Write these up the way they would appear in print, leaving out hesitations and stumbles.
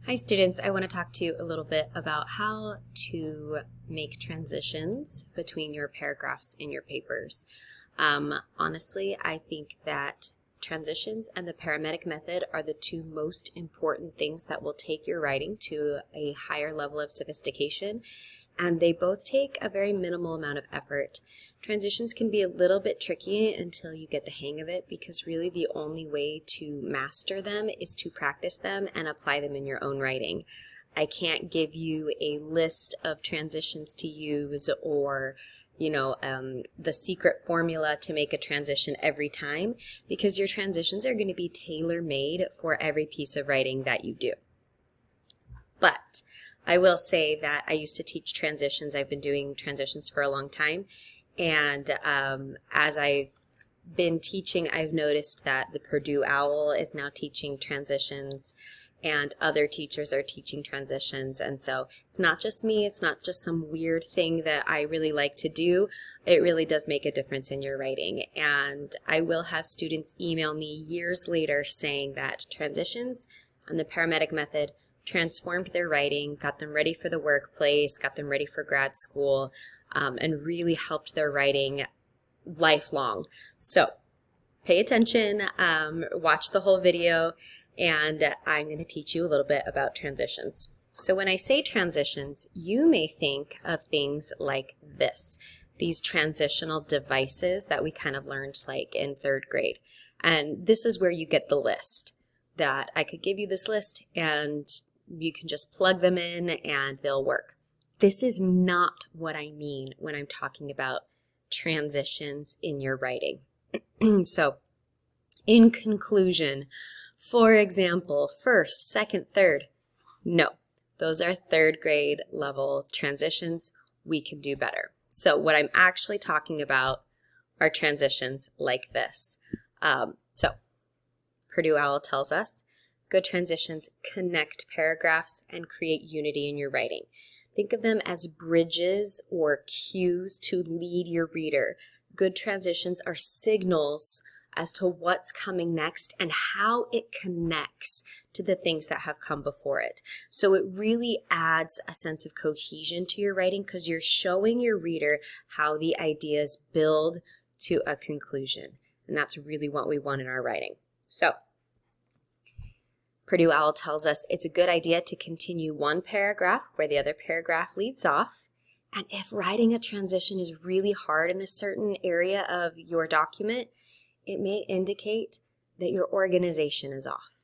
Hi students, I want to talk to you a little bit about how to make transitions between your paragraphs in your papers. Honestly, I think that transitions and the paramedic method are the two most important things that will take your writing to a higher level of sophistication, and they both take a very minimal amount of effort. Transitions can be a little bit tricky until you get the hang of it, because really the only way to master them is to practice them and apply them in your own writing. I can't give you a list of transitions to use or the secret formula to make a transition every time, because your transitions are going to be tailor-made for every piece of writing that you do. But I will say that I used to teach transitions. I've been doing transitions for a long time. And as I've been teaching, I've noticed that the Purdue OWL is now teaching transitions, and other teachers are teaching transitions. And so it's not just me, it's not just some weird thing that I really like to do. It really does make a difference in your writing. And I will have students email me years later saying that transitions and the paramedic method transformed their writing, got them ready for the workplace, got them ready for grad school, and really helped their writing lifelong. So pay attention, watch the whole video, and I'm going to teach you a little bit about transitions. So when I say transitions, you may think of things like this, these transitional devices that we kind of learned like in 3rd grade. And this is where you get the list, that I could give you this list and you can just plug them in and they'll work. This is not what I mean when I'm talking about transitions in your writing. So, in conclusion, for example, 1st, 2nd, 3rd, no. Those are 3rd grade level transitions. We can do better. So what I'm actually talking about are transitions like this. So Purdue OWL tells us, good transitions connect paragraphs and create unity in your writing. Think of them as bridges or cues to lead your reader. Good transitions are signals as to what's coming next and how it connects to the things that have come before it. So it really adds a sense of cohesion to your writing, because you're showing your reader how the ideas build to a conclusion. And that's really what we want in our writing. So Purdue OWL tells us it's a good idea to continue one paragraph where the other paragraph leaves off. And if writing a transition is really hard in a certain area of your document, it may indicate that your organization is off.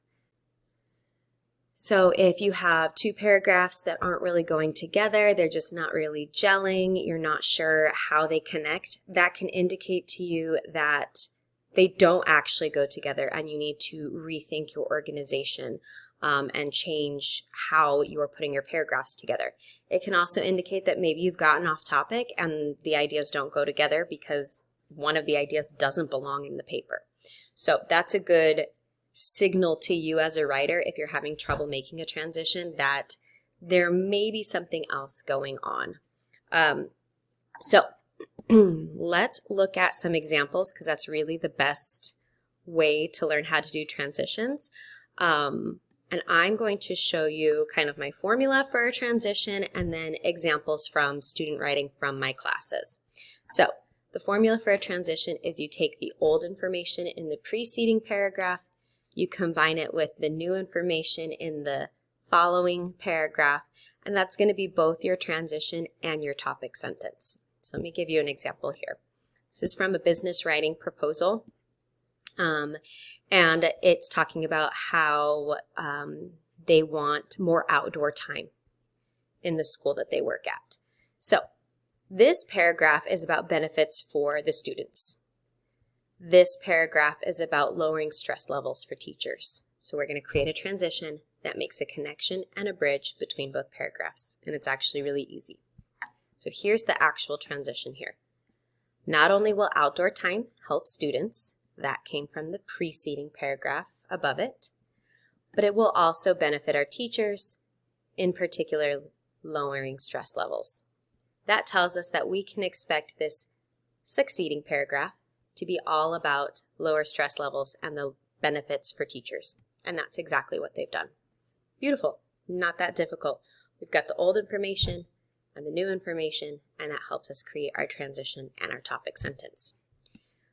So if you have 2 paragraphs that aren't really going together, they're just not really gelling, you're not sure how they connect, that can indicate to you that they don't actually go together and you need to rethink your organization and change how you're putting your paragraphs together. It can also indicate that maybe you've gotten off topic and the ideas don't go together because one of the ideas doesn't belong in the paper. So that's a good signal to you as a writer, if you're having trouble making a transition, that there may be something else going on. Let's look at some examples, because that's really the best way to learn how to do transitions. And I'm going to show you kind of my formula for a transition and then examples from student writing from my classes. So the formula for a transition is you take the old information in the preceding paragraph, you combine it with the new information in the following paragraph, and that's going to be both your transition and your topic sentence. So let me give you an example here. This is from a business writing proposal, and it's talking about how they want more outdoor time in the school that they work at. So this paragraph is about benefits for the students. This paragraph is about lowering stress levels for teachers. So we're going to create a transition that makes a connection and a bridge between both paragraphs, and it's actually really easy. So here's the actual transition here. Not only will outdoor time help students, that came from the preceding paragraph above it, but it will also benefit our teachers, in particular lowering stress levels. That tells us that we can expect this succeeding paragraph to be all about lower stress levels and the benefits for teachers. And that's exactly what they've done. Beautiful. Not that difficult. We've got the old information and the new information, and that helps us create our transition and our topic sentence.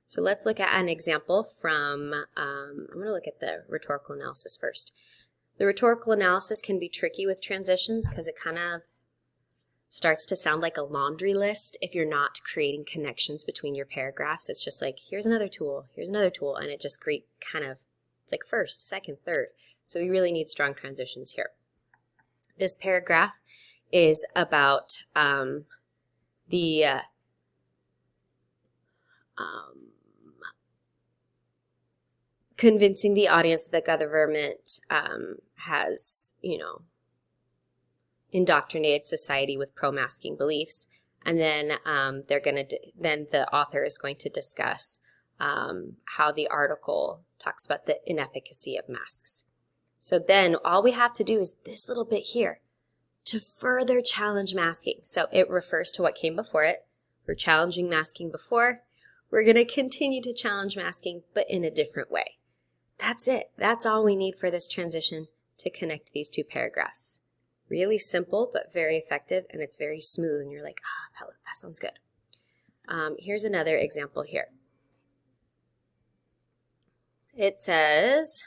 So let's look at an example from, I'm going to look at the rhetorical analysis first. The rhetorical analysis can be tricky with transitions because it kind of starts to sound like a laundry list if you're not creating connections between your paragraphs. It's just like, here's another tool, and it just kind of like first, second, third. So we really need strong transitions here. This paragraph is about convincing the audience that the government has, indoctrinated society with pro-masking beliefs, and then then the author is going to discuss how the article talks about the inefficacy of masks. So then all we have to do is this little bit here to further challenge masking. So it refers to what came before it. We're challenging masking before. We're going to continue to challenge masking, but in a different way. That's it. That's all we need for this transition to connect these two paragraphs. Really simple, but very effective, and it's very smooth, and you're like, that sounds good. Here's another example here. It says,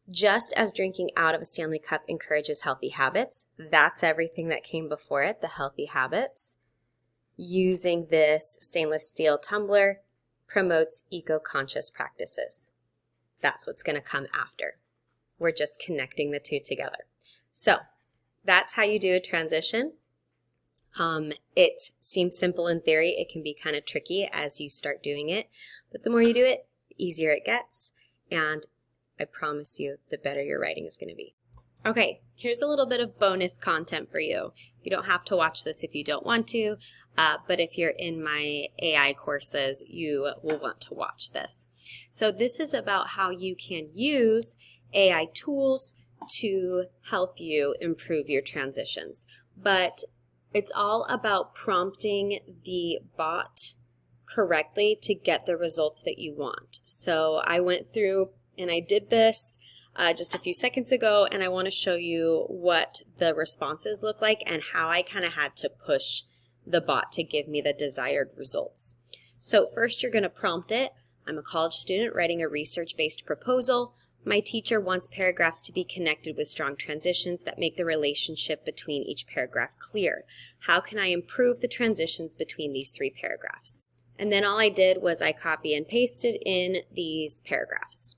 just as drinking out of a Stanley Cup encourages healthy habits, that's everything that came before it, the healthy habits. Using this stainless steel tumbler promotes eco-conscious practices. That's what's going to come after. We're just connecting the two together. So that's how you do a transition. It seems simple in theory. It can be kind of tricky as you start doing it. But the more you do it, the easier it gets. And I promise you, the better your writing is going to be. Okay, here's a little bit of bonus content for you. You don't have to watch this if you don't want to, but if you're in my AI courses, you will want to watch this. So this is about how you can use AI tools to help you improve your transitions. But it's all about prompting the bot correctly to get the results that you want. So I went through and I did this just a few seconds ago, and I want to show you what the responses look like and how I kind of had to push the bot to give me the desired results. So first you're going to prompt it. I'm a college student writing a research-based proposal. My teacher wants paragraphs to be connected with strong transitions that make the relationship between each paragraph clear. How can I improve the transitions between these three paragraphs? And then all I did was I copy and pasted in these paragraphs.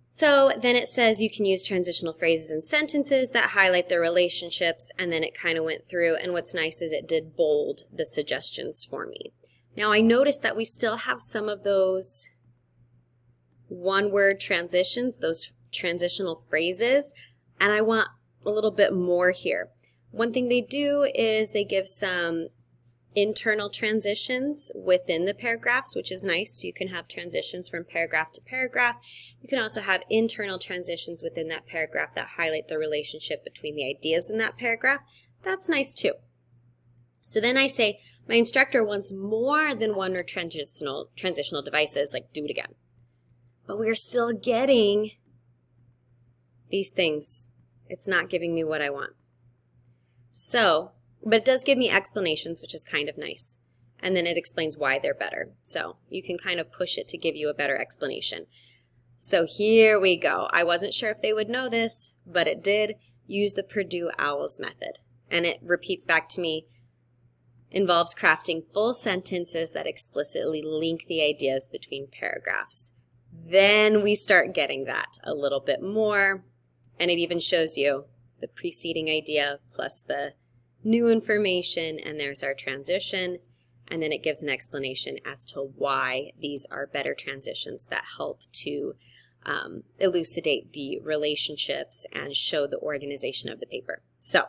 So then it says you can use transitional phrases and sentences that highlight the relationships, and then it kind of went through, and what's nice is it did bold the suggestions for me. Now I noticed that we still have some of those one-word transitions, those transitional phrases, and I want a little bit more here. One thing they do is they give some internal transitions within the paragraphs, which is nice. So you can have transitions from paragraph to paragraph. You can also have internal transitions within that paragraph that highlight the relationship between the ideas in that paragraph. That's nice too. So then I say, my instructor wants more than one or transitional devices, like do it again. But we're still getting these things. It's not giving me what I want. So, but it does give me explanations, which is kind of nice. And then it explains why they're better. So you can kind of push it to give you a better explanation. So here we go. I wasn't sure if they would know this, but it did use the Purdue OWLS method. And it repeats back to me, involves crafting full sentences that explicitly link the ideas between paragraphs. Then we start getting that a little bit more. And it even shows you the preceding idea plus the new information, and there's our transition, and then it gives an explanation as to why these are better transitions that help to elucidate the relationships and show the organization of the paper. So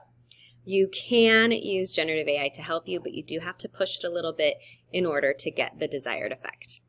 you can use generative AI to help you, but you do have to push it a little bit in order to get the desired effect.